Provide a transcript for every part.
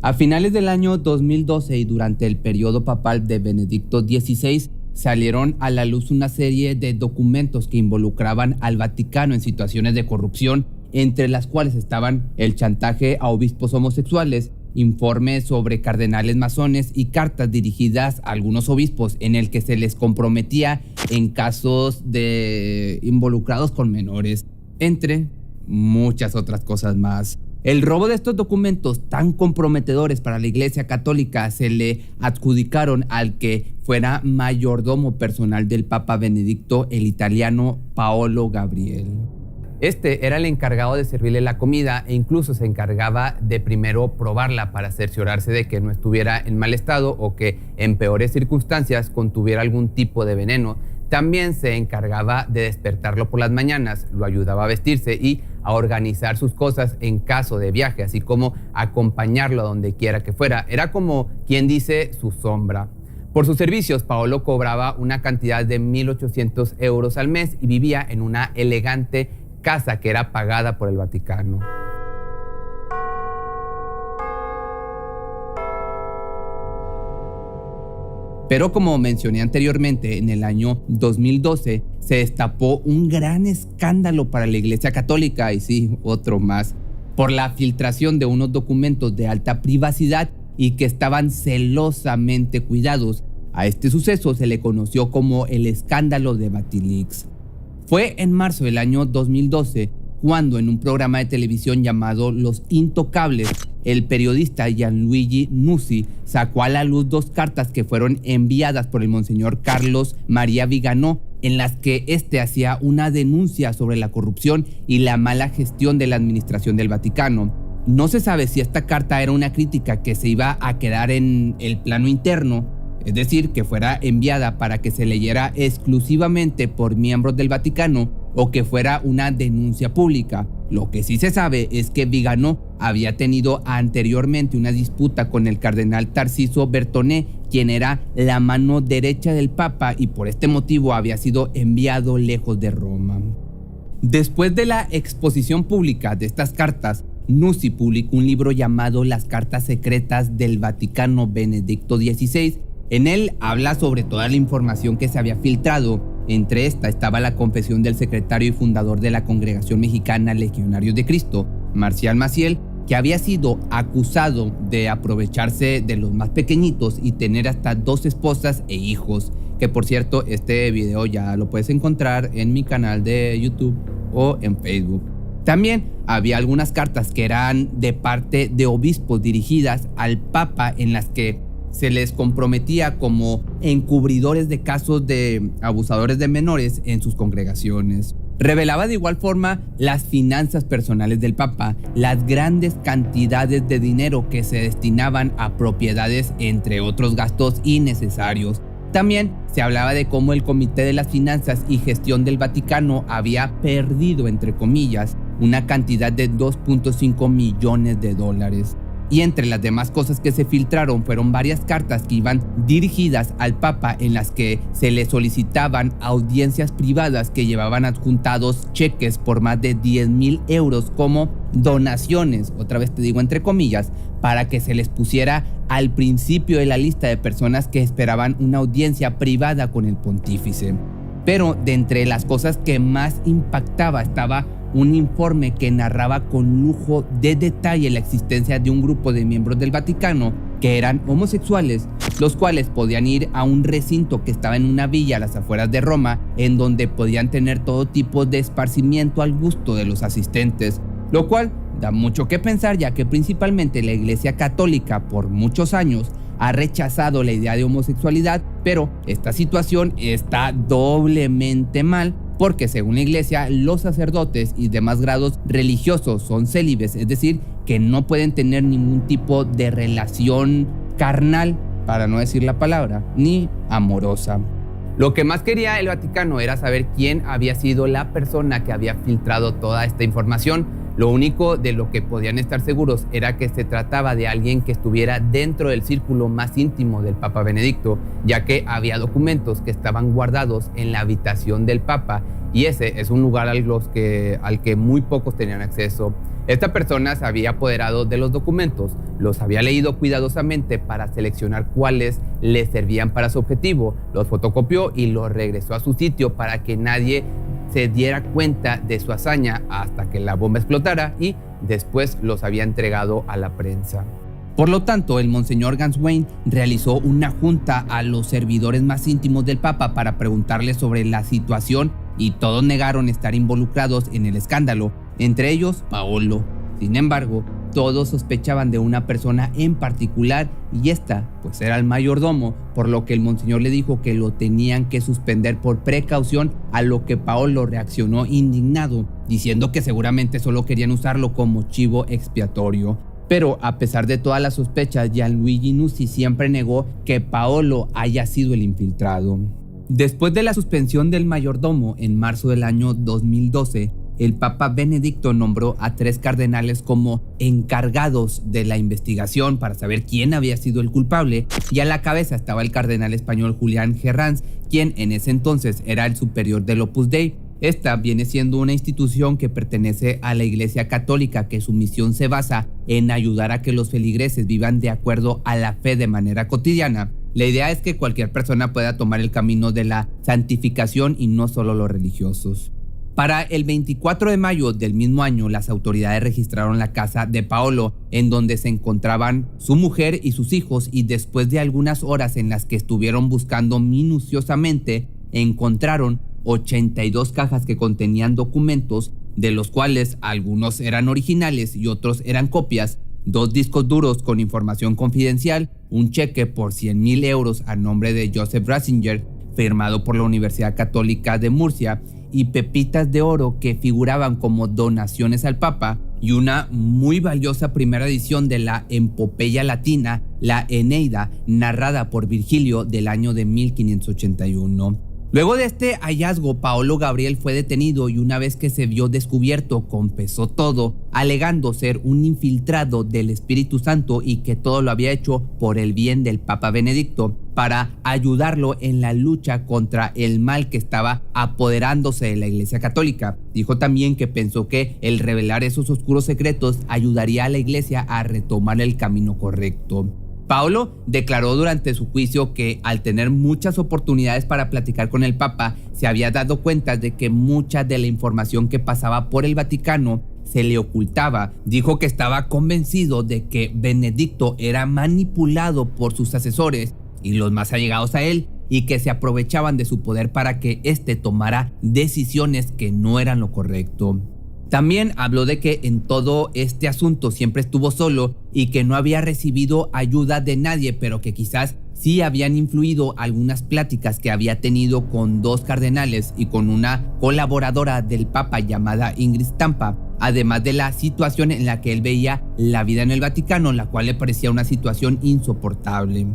A finales del año 2012 y durante el periodo papal de Benedicto XVI, salieron a la luz una serie de documentos que involucraban al Vaticano en situaciones de corrupción, entre las cuales estaban el chantaje a obispos homosexuales, informes sobre cardenales masones y cartas dirigidas a algunos obispos en el que se les comprometía en casos de involucrados con menores, entre muchas otras cosas más. El robo de estos documentos tan comprometedores para la Iglesia Católica se le adjudicaron al que fuera mayordomo personal del Papa Benedicto, el italiano Paolo Gabriel. Este era el encargado de servirle la comida e incluso se encargaba de primero probarla para cerciorarse de que no estuviera en mal estado o que en peores circunstancias contuviera algún tipo de veneno. También se encargaba de despertarlo por las mañanas, lo ayudaba a vestirse y a organizar sus cosas en caso de viaje, así como acompañarlo a donde quiera que fuera. Era como quien dice su sombra. Por sus servicios, Paolo cobraba una cantidad de 1.800 euros al mes y vivía en una elegante casa que era pagada por el Vaticano. Pero como mencioné anteriormente, en el año 2012 se destapó un gran escándalo para la Iglesia Católica, y sí, otro más, por la filtración de unos documentos de alta privacidad y que estaban celosamente cuidados. A este suceso se le conoció como el escándalo de Vatilix. Fue en marzo del año 2012 cuando en un programa de televisión llamado Los Intocables, el periodista Gianluigi Nuzzi sacó a la luz dos cartas que fueron enviadas por el monseñor Carlos María Viganò, en las que hacía una denuncia sobre la corrupción y la mala gestión de la administración del Vaticano. No se sabe si esta carta era una crítica que se iba a quedar en el plano interno, es decir, que fuera enviada para que se leyera exclusivamente por miembros del Vaticano, o que fuera una denuncia pública. Lo que sí se sabe es que Viganò había tenido anteriormente una disputa con el cardenal Tarciso Bertoné, quien era la mano derecha del Papa, y por este motivo había sido enviado lejos de Roma. Después de la exposición pública de estas cartas, Nuzzi publicó un libro llamado Las Cartas Secretas del Vaticano Benedicto XVI. En él habla sobre toda la información que se había filtrado. Entre esta estaba la confesión del secretario y fundador de la Congregación Mexicana Legionarios de Cristo, Marcial Maciel, que había sido acusado de aprovecharse de los más pequeñitos y tener hasta 2 esposas e hijos, que por cierto este video ya lo puedes encontrar en mi canal de YouTube o en Facebook. También había algunas cartas que eran de parte de obispos dirigidas al Papa, en las que se les comprometía como encubridores de casos de abusadores de menores en sus congregaciones. Revelaba de igual forma las finanzas personales del Papa, las grandes cantidades de dinero que se destinaban a propiedades, entre otros gastos innecesarios. También se hablaba de cómo el Comité de las Finanzas y Gestión del Vaticano había perdido, entre comillas, una cantidad de 2.5 millones de dólares. Y entre las demás cosas que se filtraron fueron varias cartas que iban dirigidas al Papa, en las que se le solicitaban audiencias privadas que llevaban adjuntados cheques por más de 10,000 euros como donaciones, otra vez te digo entre comillas, para que se les pusiera al principio de la lista de personas que esperaban una audiencia privada con el pontífice. Pero de entre las cosas que más impactaba estaba un informe que narraba con lujo de detalle la existencia de un grupo de miembros del Vaticano que eran homosexuales, los cuales podían ir a un recinto que estaba en una villa a las afueras de Roma, en donde podían tener todo tipo de esparcimiento al gusto de los asistentes, lo cual da mucho que pensar, ya que principalmente la Iglesia Católica por muchos años ha rechazado la idea de homosexualidad, pero esta situación está doblemente mal, porque según la Iglesia, los sacerdotes y demás grados religiosos son célibes, es decir, que no pueden tener ningún tipo de relación carnal, para no decir la palabra, ni amorosa. Lo que más quería el Vaticano era saber quién había sido la persona que había filtrado toda esta información. Lo único de lo que podían estar seguros era que se trataba de alguien que estuviera dentro del círculo más íntimo del Papa Benedicto, ya que había documentos que estaban guardados en la habitación del Papa, y ese es un lugar al que muy pocos tenían acceso. Esta persona se había apoderado de los documentos, los había leído cuidadosamente para seleccionar cuáles le servían para su objetivo, los fotocopió y los regresó a su sitio para que nadie se diera cuenta de su hazaña hasta que la bomba explotara y después los había entregado a la prensa. Por lo tanto, el monseñor Ganswein realizó una junta a los servidores más íntimos del Papa para preguntarles sobre la situación y todos negaron estar involucrados en el escándalo, entre ellos Paolo. Sin embargo, todos sospechaban de una persona en particular y esta pues era el mayordomo, por lo que el monseñor le dijo que lo tenían que suspender por precaución, a lo que Paolo reaccionó indignado, diciendo que seguramente solo querían usarlo como chivo expiatorio. Pero a pesar de todas las sospechas, Gianluigi Nuzzi siempre negó que Paolo haya sido el infiltrado. Después de la suspensión del mayordomo en marzo del año 2012, el Papa Benedicto nombró a 3 cardenales como encargados de la investigación para saber quién había sido el culpable, y a la cabeza estaba el cardenal español Julián Herranz, quien en ese entonces era el superior del Opus Dei. Esta viene siendo una institución que pertenece a la Iglesia Católica, que su misión se basa en ayudar a que los feligreses vivan de acuerdo a la fe de manera cotidiana. La idea es que cualquier persona pueda tomar el camino de la santificación y no solo los religiosos. Para el 24 de mayo del mismo año, las autoridades registraron la casa de Paolo, en donde se encontraban su mujer y sus hijos, y después de algunas horas en las que estuvieron buscando minuciosamente, encontraron 82 cajas que contenían documentos, de los cuales algunos eran originales y otros eran copias, 2 discos duros con información confidencial, un cheque por 100,000 euros a nombre de Joseph Ratzinger, firmado por la Universidad Católica de Murcia, y pepitas de oro que figuraban como donaciones al Papa, y una muy valiosa primera edición de la epopeya latina, la Eneida, narrada por Virgilio, del año de 1581. Luego de este hallazgo, Paolo Gabriel fue detenido y una vez que se vio descubierto, confesó todo, alegando ser un infiltrado del Espíritu Santo y que todo lo había hecho por el bien del Papa Benedicto, para ayudarlo en la lucha contra el mal que estaba apoderándose de la Iglesia Católica. Dijo también que pensó que el revelar esos oscuros secretos ayudaría a la Iglesia a retomar el camino correcto. Paolo declaró durante su juicio que al tener muchas oportunidades para platicar con el Papa, se había dado cuenta de que mucha de la información que pasaba por el Vaticano se le ocultaba. Dijo que estaba convencido de que Benedicto era manipulado por sus asesores y los más allegados a él, y que se aprovechaban de su poder para que éste tomara decisiones que no eran lo correcto. También habló de que en todo este asunto siempre estuvo solo y que no había recibido ayuda de nadie, pero que quizás sí habían influido algunas pláticas que había tenido con 2 cardenales y con una colaboradora del Papa llamada Ingrid Stampa, además de la situación en la que él veía la vida en el Vaticano, la cual le parecía una situación insoportable.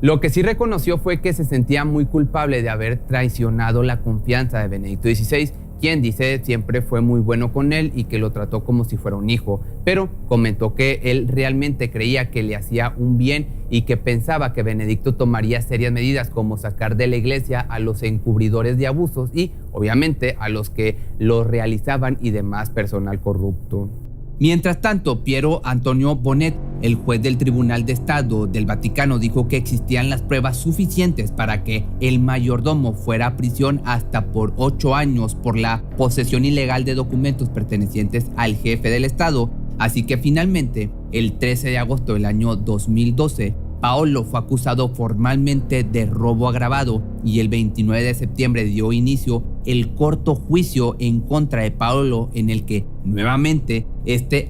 Lo que sí reconoció fue que se sentía muy culpable de haber traicionado la confianza de Benedicto XVI, quien dice siempre fue muy bueno con él y que lo trató como si fuera un hijo, pero comentó que él realmente creía que le hacía un bien y que pensaba que Benedicto tomaría serias medidas como sacar de la iglesia a los encubridores de abusos y obviamente a los que los realizaban y demás personal corrupto. Mientras tanto, Piero Antonio Bonet, el juez del Tribunal de Estado del Vaticano, dijo que existían las pruebas suficientes para que el mayordomo fuera a prisión hasta por 8 años por la posesión ilegal de documentos pertenecientes al jefe del Estado. Así que finalmente, el 13 de agosto del año 2012, Paolo fue acusado formalmente de robo agravado y el 29 de septiembre dio inicio el corto juicio en contra de Paolo, en el que nuevamente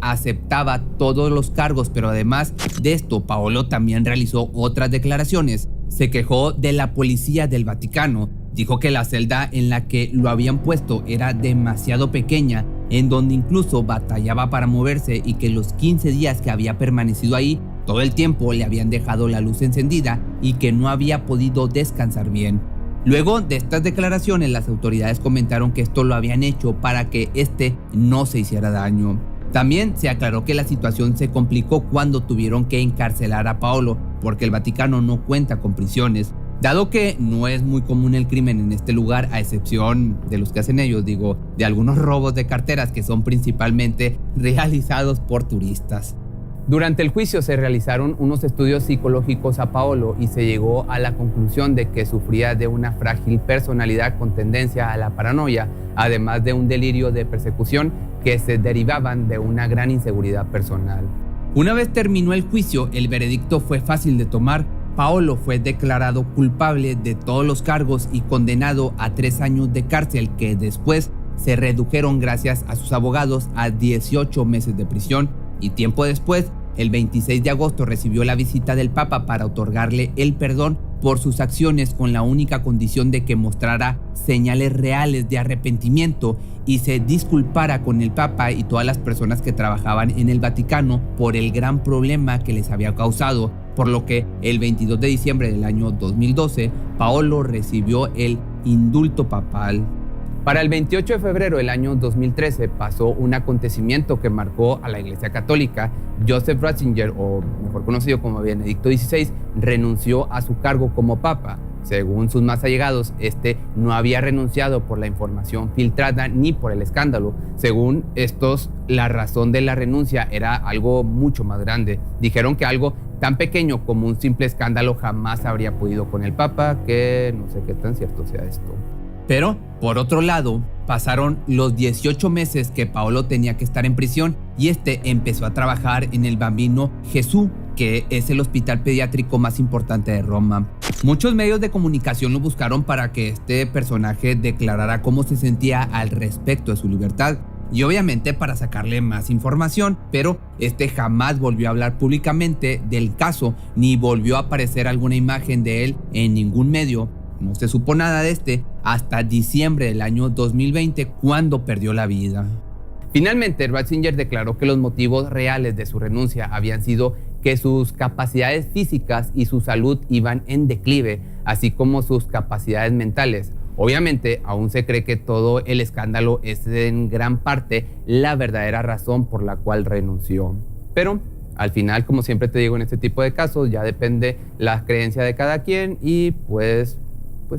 aceptaba todos los cargos, pero además de esto, Paolo también realizó otras declaraciones. Se quejó de la policía del Vaticano, dijo que la celda en la que lo habían puesto era demasiado pequeña, en donde incluso batallaba para moverse, y que los 15 días que había permanecido ahí, todo el tiempo le habían dejado la luz encendida y que no había podido descansar bien. Luego de estas declaraciones, las autoridades comentaron que esto lo habían hecho para que no se hiciera daño. También se aclaró que la situación se complicó cuando tuvieron que encarcelar a Paolo, porque el Vaticano no cuenta con prisiones. Dado que no es muy común el crimen en este lugar, a excepción de los que hacen ellos, de algunos robos de carteras que son principalmente realizados por turistas. Durante el juicio se realizaron unos estudios psicológicos a Paolo y se llegó a la conclusión de que sufría de una frágil personalidad con tendencia a la paranoia, además de un delirio de persecución que se derivaban de una gran inseguridad personal. Una vez terminó el juicio, el veredicto fue fácil de tomar. Paolo fue declarado culpable de todos los cargos y condenado a 3 años de cárcel que después se redujeron gracias a sus abogados a 18 meses de prisión y tiempo después, el 26 de agosto recibió la visita del Papa para otorgarle el perdón por sus acciones con la única condición de que mostrara señales reales de arrepentimiento y se disculpara con el Papa y todas las personas que trabajaban en el Vaticano por el gran problema que les había causado, por lo que el 22 de diciembre del año 2012, Paolo recibió el indulto papal. Para el 28 de febrero del año 2013 pasó un acontecimiento que marcó a la Iglesia Católica. Joseph Ratzinger, o mejor conocido como Benedicto XVI, renunció a su cargo como papa. Según sus más allegados, este no había renunciado por la información filtrada ni por el escándalo. Según estos, la razón de la renuncia era algo mucho más grande. Dijeron que algo tan pequeño como un simple escándalo jamás habría podido con el papa, que no sé qué tan cierto sea esto. Pero, por otro lado, pasaron los 18 meses que Paolo tenía que estar en prisión y este empezó a trabajar en el Bambino Gesù, que es el hospital pediátrico más importante de Roma. Muchos medios de comunicación lo buscaron para que este personaje declarara cómo se sentía al respecto de su libertad y obviamente para sacarle más información, pero este jamás volvió a hablar públicamente del caso ni volvió a aparecer alguna imagen de él en ningún medio. No se supo nada de este hasta diciembre del año 2020, cuando perdió la vida. Finalmente, Ratzinger declaró que los motivos reales de su renuncia habían sido que sus capacidades físicas y su salud iban en declive, así como sus capacidades mentales. Obviamente, aún se cree que todo el escándalo es en gran parte la verdadera razón por la cual renunció. Pero al final, como siempre te digo en este tipo de casos, ya depende la creencia de cada quien y pues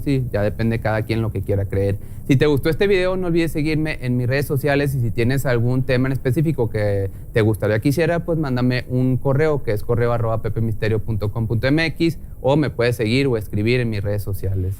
sí, ya depende cada quien lo que quiera creer. Si te gustó este video, no olvides seguirme en mis redes sociales y si tienes algún tema en específico que te gustaría que hiciera, pues mándame un correo que es correo@pepemisterio.com.mx o me puedes seguir o escribir en mis redes sociales.